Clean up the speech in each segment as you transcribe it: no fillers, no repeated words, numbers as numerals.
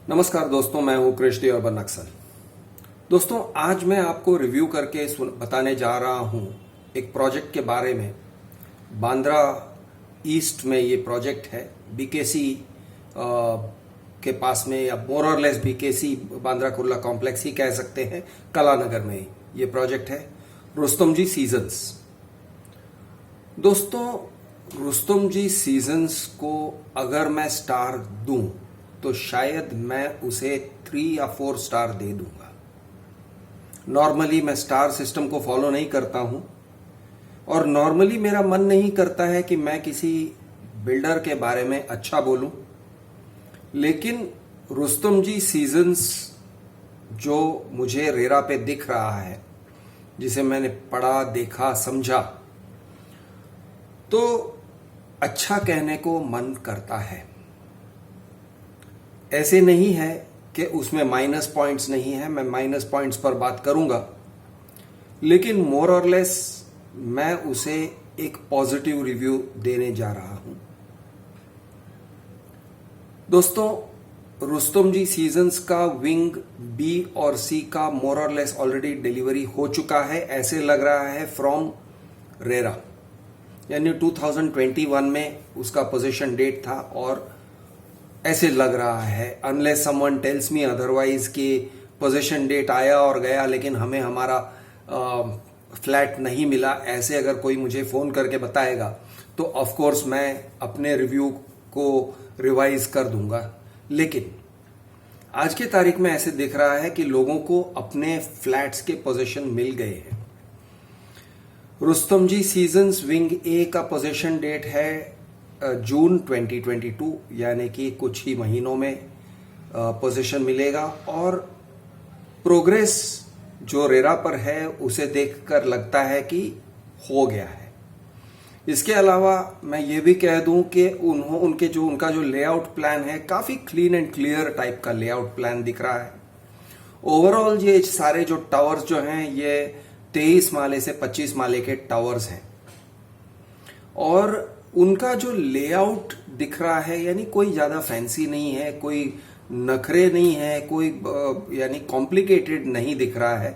नमस्कार दोस्तों, मैं हूं कृष्ण अर्बन नक्सल। दोस्तों, आज मैं आपको रिव्यू करके बताने जा रहा हूं एक प्रोजेक्ट के बारे में। बांद्रा ईस्ट में ये प्रोजेक्ट है, बीकेसी के पास में, या मोर और less BKC Bandra Kurla complex ही कह सकते हैं, कलानगर में ये प्रोजेक्ट है, रुस्तम जी सीजन्स। दोस्तों, रुस्तम जी सीजन्स को अगर मैं स्टार दूं तो शायद मैं उसे 3 या 4 स्टार दे दूंगा। नॉर्मली मैं स्टार सिस्टम को फॉलो नहीं करता हूं, और नॉर्मली मेरा मन नहीं करता है कि मैं किसी बिल्डर के बारे में अच्छा बोलूं, लेकिन रुस्तम जी सीजन्स जो मुझे रेरा पे दिख रहा है, जिसे मैंने पढ़ा, देखा, समझा, तो अच्छा कहने को मन करता है। ऐसे नहीं है कि उसमें माइनस पॉइंट्स नहीं है, मैं माइनस पॉइंट्स पर बात करूंगा, लेकिन मोर और लेस मैं उसे एक पॉजिटिव रिव्यू देने जा रहा हूं। दोस्तों, रुस्तम जी सीजन्स का विंग बी और सी का मोर और लेस ऑलरेडी डिलीवरी हो चुका है, ऐसे लग रहा है, फ्रॉम रेरा। यानी 2021 में उसका पोजीशन डेट था, और ऐसे लग रहा है, unless someone tells me otherwise, कि पोजीशन डेट आया और गया लेकिन हमें हमारा फ्लैट नहीं मिला, ऐसे अगर कोई मुझे फोन करके बताएगा तो ऑफ कोर्स मैं अपने रिव्यू को रिवाइज कर दूंगा। लेकिन आज की तारीख में ऐसे दिख रहा है कि लोगों को अपने फ्लैट्स के पोजीशन मिल गए हैं। रुस्तम जी सीजन्स विंग ए का पोजीशन डेट है जून 2022, यानी कि कुछ ही महीनों में पोजीशन मिलेगा, और प्रोग्रेस जो रेरा पर है उसे देखकर लगता है कि हो गया है। इसके अलावा मैं ये भी कह दूं कि उनका जो लेआउट प्लान है, काफी क्लीन एंड क्लियर टाइप का लेआउट प्लान दिख रहा है। ओवरऑल ये सारे जो टावर्स जो हैं, ये 23 माले से 25 माले के टावर्स हैं, और उनका जो लेआउट दिख रहा है, यानी कोई ज्यादा फैंसी नहीं है, कोई नखरे नहीं है, कोई यानी कॉम्प्लिकेटेड नहीं दिख रहा है।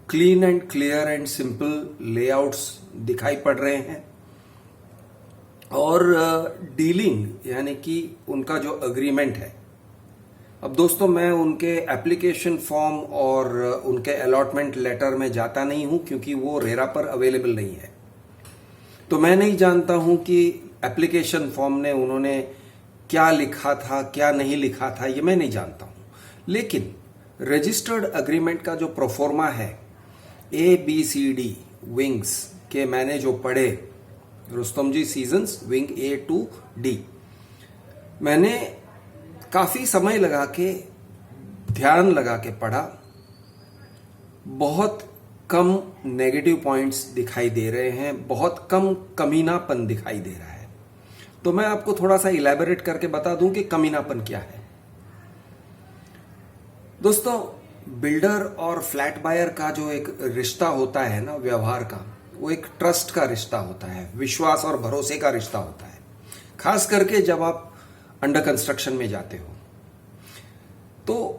Clean and clear and simple layouts दिखाई पड़ रहे हैं, और डीलिंग यानी कि उनका जो अग्रीमेंट है। अब दोस्तों, मैं उनके एप्लीकेशन फॉर्म और उनके अलॉटमेंट लेटर में जाता नहीं हूं, क्योंकि वो रेरा पर अवेलेबल नहीं है, तो मैं नहीं जानता हूं कि एप्लीकेशन फॉर्म ने उन्होंने क्या लिखा था, क्या नहीं लिखा था, ये मैं नहीं जानता हूं। लेकिन रजिस्टर्ड अग्रीमेंट का जो प्रोफॉर्मा है, ABCD विंग्स के मैंने जो पढ़े, Rustomjee seasons wing A to D, मैंने काफी समय लगा के, ध्यान लगा के पढ़ा। बहुत कम नेगेटिव पॉइंट्स दिखाई दे रहे हैं, बहुत कम कमीनापन दिखाई दे रहा है। तो मैं आपको थोड़ा सा इलैबोरेट करके बता दूं कि कमीनापन क्या है। दोस्तों, बिल्डर और फ्लैट बायर का जो एक रिश्ता होता है ना, व्यवहार का, वो एक ट्रस्ट का रिश्ता होता है, विश्वास और भरोसे का रिश्ता होता है, खास करके जब आप अंडर कंस्ट्रक्शन में जाते हो। तो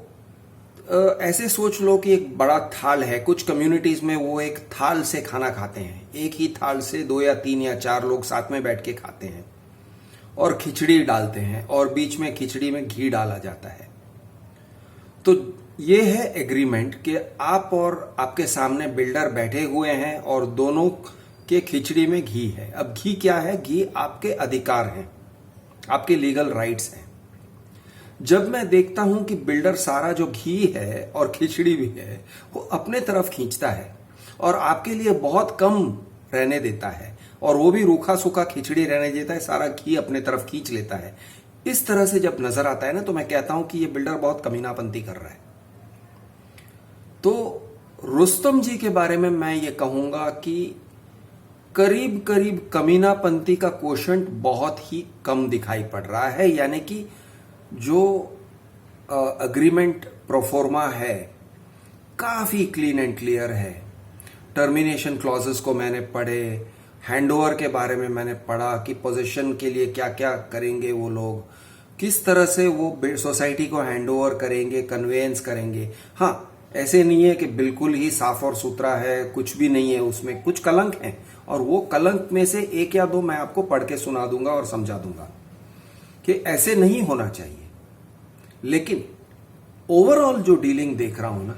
ऐसे सोच लो कि एक बड़ा थाल है, कुछ कम्युनिटीज में वो एक थाल से खाना खाते हैं, एक ही थाल से 2 या 3 या 4 लोग साथ में बैठ के खाते हैं, और खिचड़ी डालते हैं, और बीच में खिचड़ी में घी डाला जाता है। तो ये है एग्रीमेंट कि आप और आपके सामने बिल्डर बैठे हुए हैं, और दोनों के खिचड़ी में घी है। अब घी क्या है? घी आपके अधिकार हैं, आपके लीगल राइट्स हैं। जब मैं देखता हूं कि बिल्डर सारा जो घी है और खिचड़ी भी है वो अपने तरफ खींचता है, और आपके लिए बहुत कम रहने देता है, और वो भी रूखा सूखा खिचड़ी रहने देता है, सारा घी अपने तरफ खींच लेता है, इस तरह से जब नजर आता है ना, तो मैं कहता हूं कि ये बिल्डर बहुत कमीनापंती कर रहा है। तो रुस्तम जी के बारे में मैं ये कहूंगा कि करीब करीब कमीनापंती का कोशंट बहुत ही कम दिखाई पड़ रहा है। यानी कि जो अग्रीमेंट प्रोफॉर्मा है, काफी क्लीन एंड क्लियर है। टर्मिनेशन क्लॉजेस को मैंने पढ़े, हैंडओवर के बारे में मैंने पढ़ा कि पोजीशन के लिए क्या क्या करेंगे वो लोग, किस तरह से वो सोसाइटी को हैंड ओवर करेंगे, कन्वेंस करेंगे। हाँ, ऐसे नहीं है कि बिल्कुल ही साफ और सुथरा है, कुछ भी नहीं है, उसमें कुछ कलंक हैं, और वो कलंक में से एक या दो मैं आपको पढ़ के सुना दूंगा और समझा दूंगा कि ऐसे नहीं होना चाहिए। लेकिन ओवरऑल जो डीलिंग देख रहा हूं ना,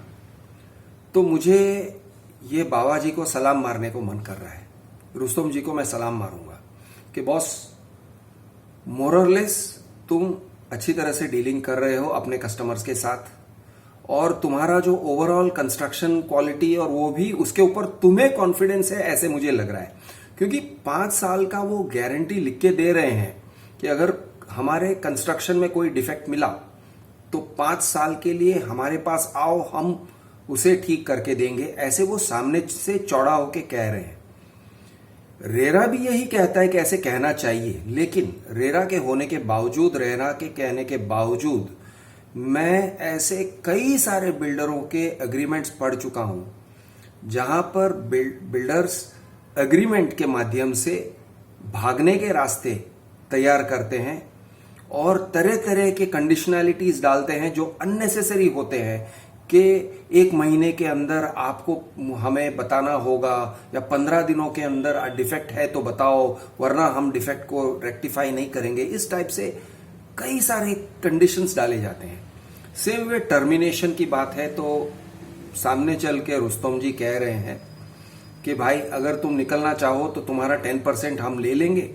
तो मुझे ये बाबा जी को सलाम मारने को मन कर रहा है। रुस्तम जी को मैं सलाम मारूंगा कि बॉस, मोरलेस तुम अच्छी तरह से डीलिंग कर रहे हो अपने कस्टमर्स के साथ, और तुम्हारा जो ओवरऑल कंस्ट्रक्शन क्वालिटी और वो भी उसके ऊपर तुम्हें कॉन्फिडेंस है, ऐसे मुझे लग रहा है। क्योंकि 5 साल का वो गारंटी लिख के दे रहे हैं कि अगर हमारे कंस्ट्रक्शन में कोई डिफेक्ट मिला तो 5 साल के लिए हमारे पास आओ, हम उसे ठीक करके देंगे, ऐसे वो सामने से चौड़ा होके कह रहे हैं। रेरा भी यही कहता है कि ऐसे कहना चाहिए, लेकिन रेरा के होने के बावजूद, रेरा के कहने के बावजूद, मैं ऐसे कई सारे बिल्डरों के एग्रीमेंट्स पढ़ चुका हूं जहां पर बिल्डर्स एग्रीमेंट के माध्यम से भागने के रास्ते तैयार करते हैं और तरह तरह के कंडीशनैलिटीज डालते हैं जो अननेसेसरी होते हैं कि 1 महीने के अंदर आपको हमें बताना होगा, या 15 दिनों के अंदर डिफेक्ट है तो बताओ, वरना हम डिफेक्ट को रेक्टिफाई नहीं करेंगे। इस टाइप से कई सारे कंडीशंस डाले जाते हैं। सेम वे टर्मिनेशन की बात है तो सामने चल के रुस्तम जी कह रहे हैं कि भाई अगर तुम निकलना चाहो तो तुम्हारा 10% हम ले लेंगे,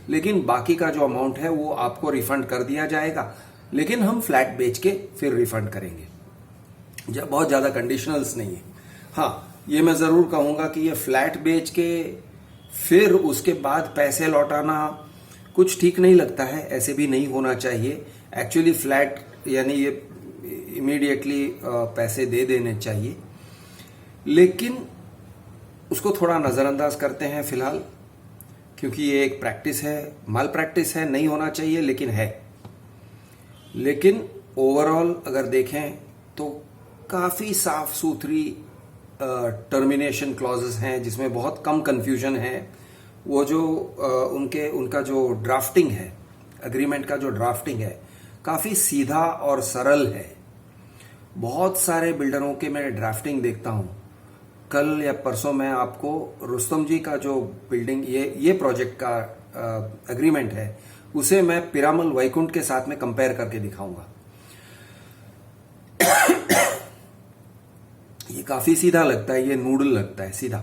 लेकिन बाकी का जो अमाउंट है वो आपको रिफंड कर दिया जाएगा, लेकिन हम फ्लैट बेच के फिर रिफंड करेंगे। बहुत ज्यादा कंडीशनल्स नहीं है। हाँ, ये मैं जरूर कहूंगा कि ये फ्लैट बेच के फिर उसके बाद पैसे लौटाना कुछ ठीक नहीं लगता है, ऐसे भी नहीं होना चाहिए। एक्चुअली फ्लैट यानी ये इमीडिएटली पैसे दे देने चाहिए, लेकिन उसको थोड़ा नजरअंदाज करते हैं फिलहाल, क्योंकि ये एक प्रैक्टिस है, माल प्रैक्टिस है, नहीं होना चाहिए लेकिन है। लेकिन ओवरऑल अगर देखें तो काफी साफ सुथरी टर्मिनेशन क्लॉजेस हैं जिसमें बहुत कम कंफ्यूजन है। वो जो उनका जो ड्राफ्टिंग है, एग्रीमेंट का जो ड्राफ्टिंग है, काफी सीधा और सरल है। बहुत सारे बिल्डरों के मैं ड्राफ्टिंग देखता हूं। कल या परसों मैं आपको रुस्तम जी का जो बिल्डिंग ये प्रोजेक्ट का एग्रीमेंट है, उसे मैं पिरामल वैकुंठ के साथ में कंपेयर करके दिखाऊंगा। ये काफी सीधा लगता है, ये नूडल लगता है सीधा,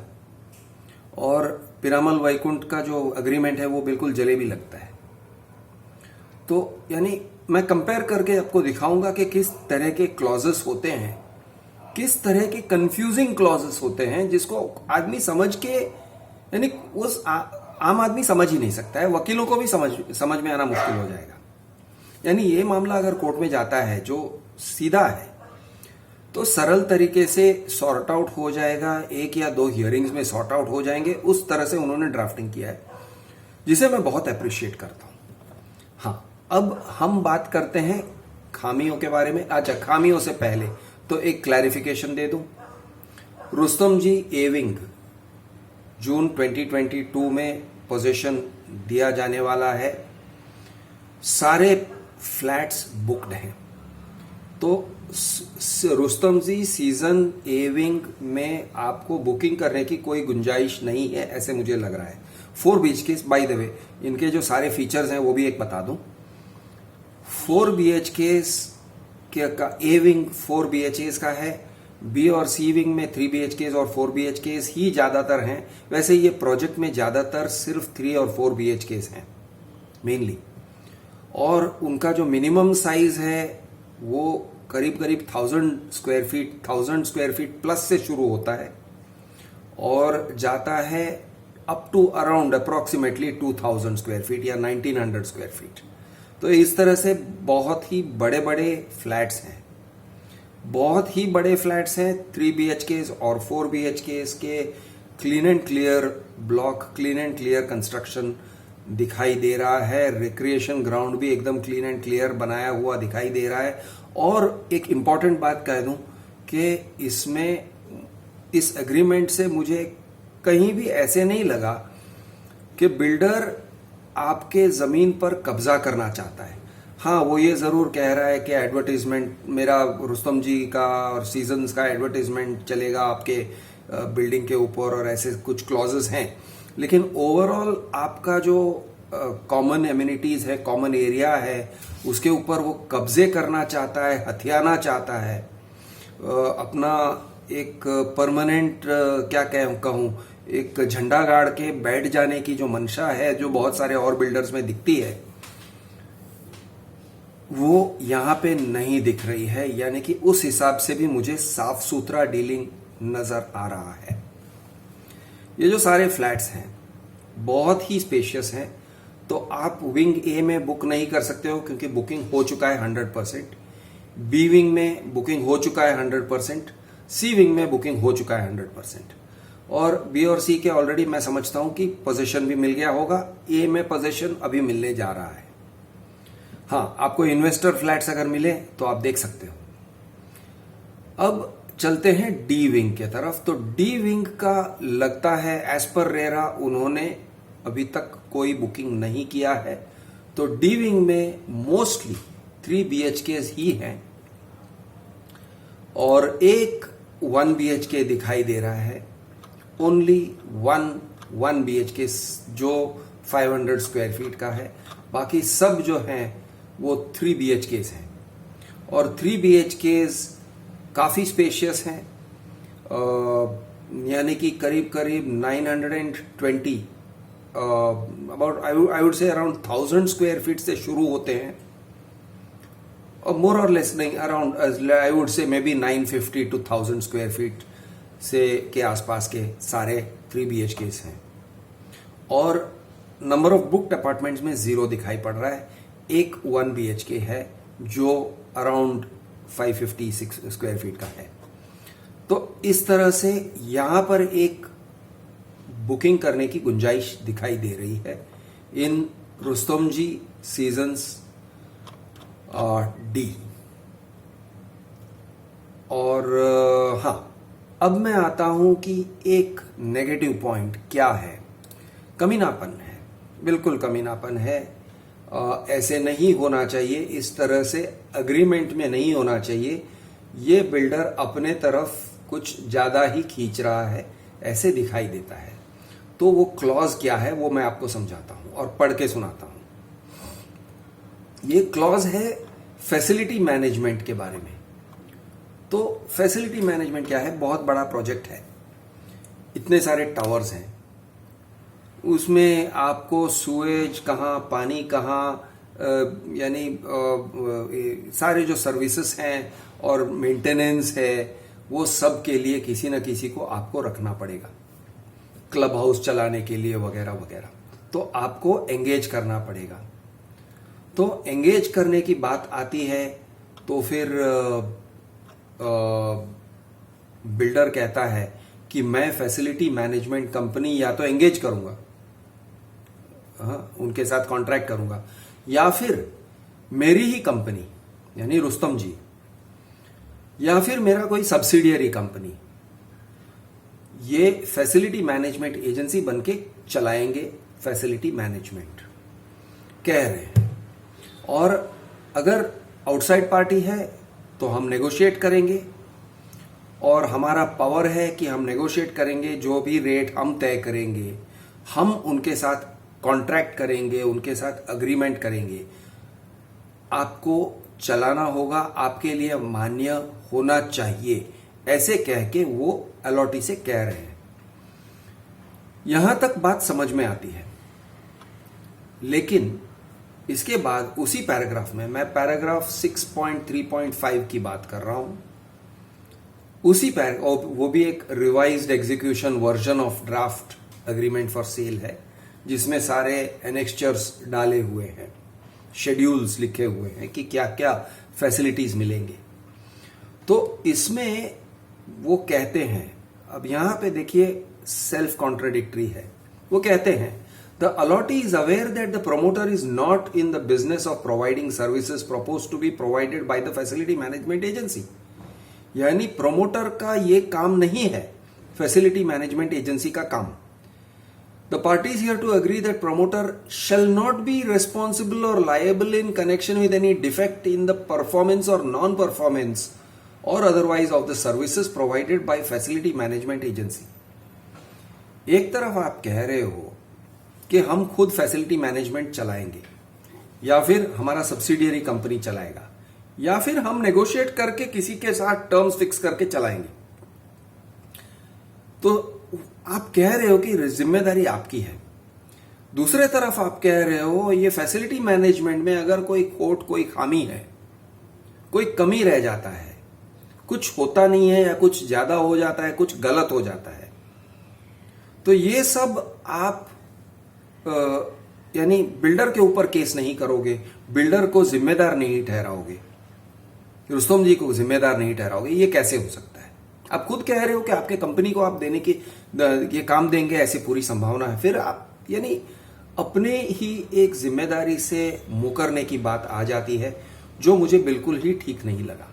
और पिरामल वैकुंठ का जो एग्रीमेंट है वो बिल्कुल जलेबी लगता है। तो यानी मैं कंपेयर करके आपको दिखाऊंगा कि किस तरह के क्लॉजेस होते हैं, किस तरह के कंफ्यूजिंग क्लॉजेस होते हैं जिसको आदमी समझ के, यानी उस आम आदमी समझ ही नहीं सकता है, वकीलों को भी समझ में आना मुश्किल हो जाएगा। यानी ये मामला अगर कोर्ट में जाता है जो सीधा है तो सरल तरीके से सॉर्ट आउट हो जाएगा, 1 या 2 हियरिंग्स में सॉर्ट आउट हो जाएंगे। उस तरह से उन्होंने ड्राफ्टिंग किया है, जिसे मैं बहुत अप्रिशिएट करता हूं। हाँ, अब हम बात करते हैं खामियों के बारे में। अच्छा, खामियों से पहले तो एक क्लैरिफिकेशन दे दूं। रुस्तम जी एविंग जून 2022 में पोजीशन दिया जाने वाला है। सारे फ्लैट्स बुक्ड हैं, तो रुस्तम जी सीजन एविंग में आपको बुकिंग करने की कोई गुंजाइश नहीं है, ऐसे मुझे लग रहा है। 4 BHK, बाय द वे इनके जो सारे फीचर्स हैं वो भी एक बता दूं। 4 BHK का ए विंग 4 BHK का है, बी और सी विंग में 3 BHK और 4 BHK ही ज्यादातर हैं। वैसे ये प्रोजेक्ट में ज्यादातर सिर्फ 3 और 4 BHK हैं मेनली, और उनका जो मिनिमम साइज है वो करीब 1000 स्क्वायर फीट प्लस से शुरू होता है और जाता है up to around approximately 2000 square feet या 1900 स्क्वायर फीट। तो इस तरह से बहुत ही बड़े बड़े फ्लैट्स हैं, बहुत ही बड़े फ्लैट्स हैं। 3 BHK और 4 BHK के clean and clear block, clean and clear construction दिखाई दे रहा है। रिक्रिएशन ग्राउंड भी एकदम क्लीन एंड क्लियर बनाया हुआ दिखाई दे रहा है। और एक इंपॉर्टेंट बात कह दूं कि इसमें इस एग्रीमेंट से मुझे कहीं भी ऐसे नहीं लगा कि बिल्डर आपके जमीन पर कब्जा करना चाहता है। हाँ, वो ये जरूर कह रहा है कि एडवर्टीजमेंट मेरा रुस्तम जी का और सीजन्स का एडवर्टीजमेंट चलेगा आपके बिल्डिंग के ऊपर और ऐसे कुछ क्लॉजेस हैं, लेकिन ओवरऑल आपका जो कॉमन एमिनिटीज है, कॉमन एरिया है, उसके ऊपर वो कब्जे करना चाहता है, हथियाना चाहता है, अपना एक परमानेंट क्या कहूँ एक झंडा गाड़ के बैठ जाने की जो मंशा है, जो बहुत सारे और बिल्डर्स में दिखती है, वो यहां पे नहीं दिख रही है। यानी कि उस हिसाब से भी मुझे साफ सुथरा डीलिंग नजर आ रहा है। ये जो सारे फ्लैट्स हैं बहुत ही स्पेशियस हैं, तो आप विंग ए में बुक नहीं कर सकते हो क्योंकि बुकिंग हो चुका है 100%, बी विंग में बुकिंग हो चुका है 100%, सी विंग में बुकिंग हो चुका है 100%, और बी और सी के ऑलरेडी मैं समझता हूं कि पोजीशन भी मिल गया होगा। ए में पोजीशन अभी मिलने जा रहा है। हाँ, आपको इन्वेस्टर फ्लैट्स अगर मिले तो आप देख सकते हो। अब चलते हैं डी विंग के तरफ। तो डी विंग का लगता है एज पर रेरा उन्होंने अभी तक कोई बुकिंग नहीं किया है, तो डी विंग में मोस्टली 3 BHKs ही हैं और एक 1 BHK दिखाई दे रहा है। ओनली 1 BHK जो 500 स्क्वायर फीट का है, बाकी सब जो हैं वो 3 BHKs हैं और 3 BHKs काफी स्पेशियस हैं, यानी कि करीब करीब 920 about I would say around 1000 square feet से शुरू होते हैं और मोर और लेस नहीं, around I would say may be 950 to 1000 square feet से के आसपास के सारे 3 BHKs हैं। और नंबर ऑफ बुक्ड अपार्टमेंट्स में 0 दिखाई पड़ रहा है। एक 1 BHK है जो अराउंड 556 स्क्वायर फीट का है। तो इस तरह से यहां पर एक बुकिंग करने की गुंजाइश दिखाई दे रही है इन रुस्तम जी सीजन्स डी। और हाँ, अब मैं आता हूं कि एक नेगेटिव पॉइंट क्या है। कमीनापन है, बिल्कुल कमीनापन है। ऐसे नहीं होना चाहिए, इस तरह से अग्रीमेंट में नहीं होना चाहिए। ये बिल्डर अपने तरफ कुछ ज्यादा ही खींच रहा है, ऐसे दिखाई देता है। तो वो क्लॉज क्या है वो मैं आपको समझाता हूं और पढ़ के सुनाता हूं। ये क्लॉज है फैसिलिटी मैनेजमेंट के बारे में। तो फैसिलिटी मैनेजमेंट क्या है? बहुत बड़ा प्रोजेक्ट है, इतने सारे टावर्स हैं, उसमें आपको सुएज कहाँ, पानी कहाँ, यानी सारे जो सर्विसेज हैं और मेंटेनेंस है, वो सब के लिए किसी न किसी को आपको रखना पड़ेगा, क्लब हाउस चलाने के लिए वगैरह वगैरह। तो आपको एंगेज करना पड़ेगा। तो एंगेज करने की बात आती है तो फिर बिल्डर कहता है कि मैं फैसिलिटी मैनेजमेंट कंपनी या तो एंगेज करूंगा, उनके साथ कॉन्ट्रैक्ट करूंगा, या फिर मेरी ही कंपनी यानी रुस्तम जी, या फिर मेरा कोई सब्सिडियरी कंपनी, ये फैसिलिटी मैनेजमेंट एजेंसी बनके चलाएंगे फैसिलिटी मैनेजमेंट कह रहे हैं। और अगर आउटसाइड पार्टी है तो हम नेगोशिएट करेंगे और हमारा पावर है कि हम नेगोशिएट करेंगे, जो भी रेट हम तय करेंगे हम उनके साथ कॉन्ट्रैक्ट करेंगे, उनके साथ अग्रीमेंट करेंगे। आपको चलाना होगा, आपके लिए मान्य होना चाहिए, ऐसे कह के वो अलॉटी से कह रहे हैं। यहां तक बात समझ में आती है, लेकिन इसके बाद उसी पैराग्राफ में, मैं पैराग्राफ 6.3.5 की बात कर रहा हूं, उसी वो भी एक revised execution version of draft agreement for sale है, जिसमें सारे एनेक्स्चर्स डाले हुए हैं, शेड्यूल्स लिखे हुए हैं कि क्या क्या फैसिलिटीज मिलेंगे। तो इसमें वो कहते हैं, अब यहां पे देखिए सेल्फ कॉन्ट्राडिक्टरी है। वो कहते हैं the allottee is aware that the promoter is not in the business of providing services propose to be provided by the facility management agency. यानी प्रोमोटर का ये काम नहीं है, फैसिलिटी मैनेजमेंट एजेंसी का काम। The parties here to agree that promoter shall not be responsible or liable in connection with any defect in the performance or non-performance or otherwise of the services provided by facility management agency. एक तरफ आप कह रहे हो कि हम खुद facility management चलाएंगे, या फिर हमारा सब्सिडियरी कंपनी चलाएगा, या फिर हम नेगोशिएट करके किसी के साथ टर्म्स फिक्स करके चलाएंगे। तो आप कह रहे हो कि जिम्मेदारी आपकी है। दूसरे तरफ आप कह रहे हो ये फैसिलिटी मैनेजमेंट में अगर कोई खामी है, कोई कमी रह जाता है, कुछ होता नहीं है या कुछ ज्यादा हो जाता है, कुछ गलत हो जाता है, तो ये सब आप यानी बिल्डर के ऊपर केस नहीं करोगे, बिल्डर को जिम्मेदार नहीं ठहराओगे, रुस्तम जी को जिम्मेदार नहीं ठहराओगे। ये कैसे हो सकता है? आप खुद कह रहे हो कि आपके कंपनी को आप देने की ये काम देंगे, ऐसी पूरी संभावना है। फिर आप यानी अपने ही एक जिम्मेदारी से मुकरने की बात आ जाती है, जो मुझे बिल्कुल ही ठीक नहीं लगा।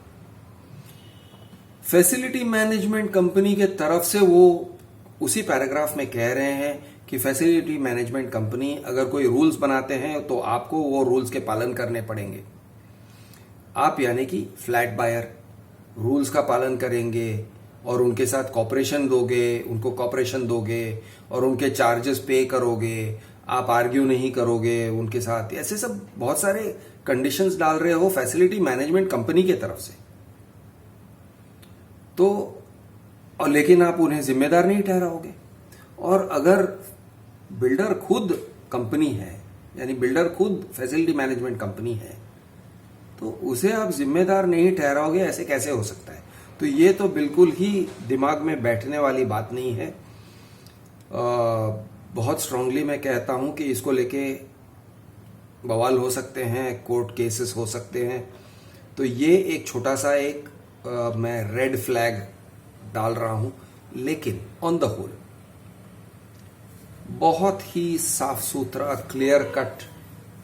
फैसिलिटी मैनेजमेंट कंपनी के तरफ से वो उसी पैराग्राफ में कह रहे हैं कि फैसिलिटी मैनेजमेंट कंपनी अगर कोई रूल्स बनाते हैं तो आपको वो रूल्स के पालन करने पड़ेंगे। आप यानी कि फ्लैट बायर रूल्स का पालन करेंगे और उनके साथ कॉपरेशन दोगे, उनको कॉपरेशन दोगे और उनके चार्जेस पे करोगे, आप आर्ग्यू नहीं करोगे उनके साथ। ऐसे सब बहुत सारे कंडीशंस डाल रहे हो फैसिलिटी मैनेजमेंट कंपनी के तरफ से। तो और लेकिन आप उन्हें जिम्मेदार नहीं ठहराओगे। और अगर बिल्डर खुद कंपनी है, यानी बिल्डर खुद फैसिलिटी मैनेजमेंट कंपनी है, तो उसे आप जिम्मेदार नहीं ठहराओगे, ऐसे कैसे हो सकता है? तो ये तो बिल्कुल ही दिमाग में बैठने वाली बात नहीं है। बहुत स्ट्रांगली मैं कहता हूं कि इसको लेके बवाल हो सकते हैं, कोर्ट केसेस हो सकते हैं। तो ये एक छोटा सा मैं रेड फ्लैग डाल रहा हूं, लेकिन ऑन द होल बहुत ही साफ सुथरा क्लियर कट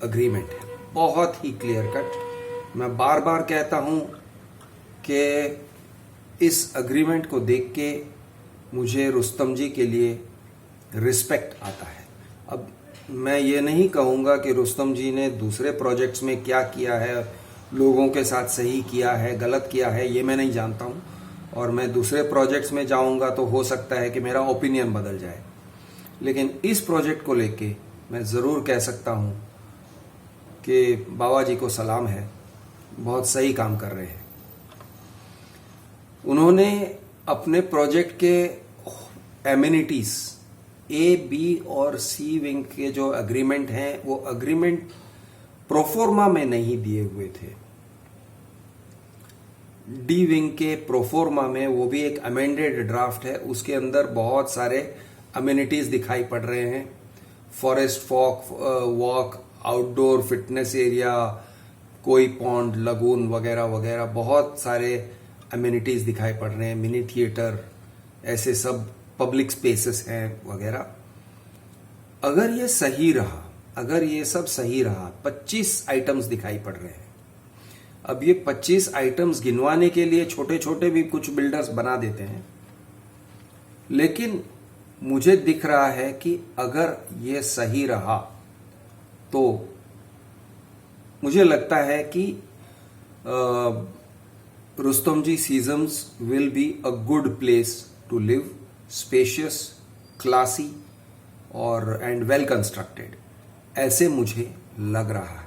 अग्रीमेंट है, बहुत ही क्लियर कट। मैं बार बार कहता हूं कि इस अग्रीमेंट को देख के मुझे रुस्तम जी के लिए रिस्पेक्ट आता है। अब मैं ये नहीं कहूँगा कि रुस्तम जी ने दूसरे प्रोजेक्ट्स में क्या किया है, लोगों के साथ सही किया है, गलत किया है, ये मैं नहीं जानता हूँ। और मैं दूसरे प्रोजेक्ट्स में जाऊँगा तो हो सकता है कि मेरा ओपिनियन बदल जाए, लेकिन इस प्रोजेक्ट को लेके मैं ज़रूर कह सकता हूँ कि बाबा जी को सलाम है, बहुत सही काम कर रहे हैं। उन्होंने अपने प्रोजेक्ट के एमिनिटीज ए, बी और सी विंग के जो एग्रीमेंट हैं, वो एग्रीमेंट प्रोफोर्मा में नहीं दिए हुए थे। डी विंग के प्रोफोर्मा में, वो भी एक अमेंडेड ड्राफ्ट है, उसके अंदर बहुत सारे अमेनिटीज दिखाई पड़ रहे हैं। Forest walk, outdoor fitness area, कोई पॉन्ड, लगून वगैरह वगैरह बहुत सारे अमेनिटीज दिखाई पड़ रहे हैं। मिनी थिएटर, ऐसे सब पब्लिक स्पेसेस हैं वगैरह। अगर ये सही रहा, अगर ये सब सही रहा, 25 आइटम्स दिखाई पड़ रहे हैं। अब ये 25 आइटम्स गिनवाने के लिए छोटे छोटे भी कुछ बिल्डर्स बना देते हैं, लेकिन मुझे दिख रहा है कि अगर ये सही रहा तो मुझे लगता है कि Rustomjee seasons will be a good place to live, spacious, classy और एंड वेल कंस्ट्रक्टेड, ऐसे मुझे लग रहा है।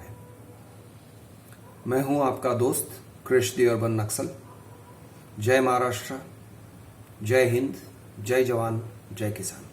मैं हूं आपका दोस्त कृष द अर्बन नक्सल। जय महाराष्ट्र, जय हिंद, जय जवान, जय किसान।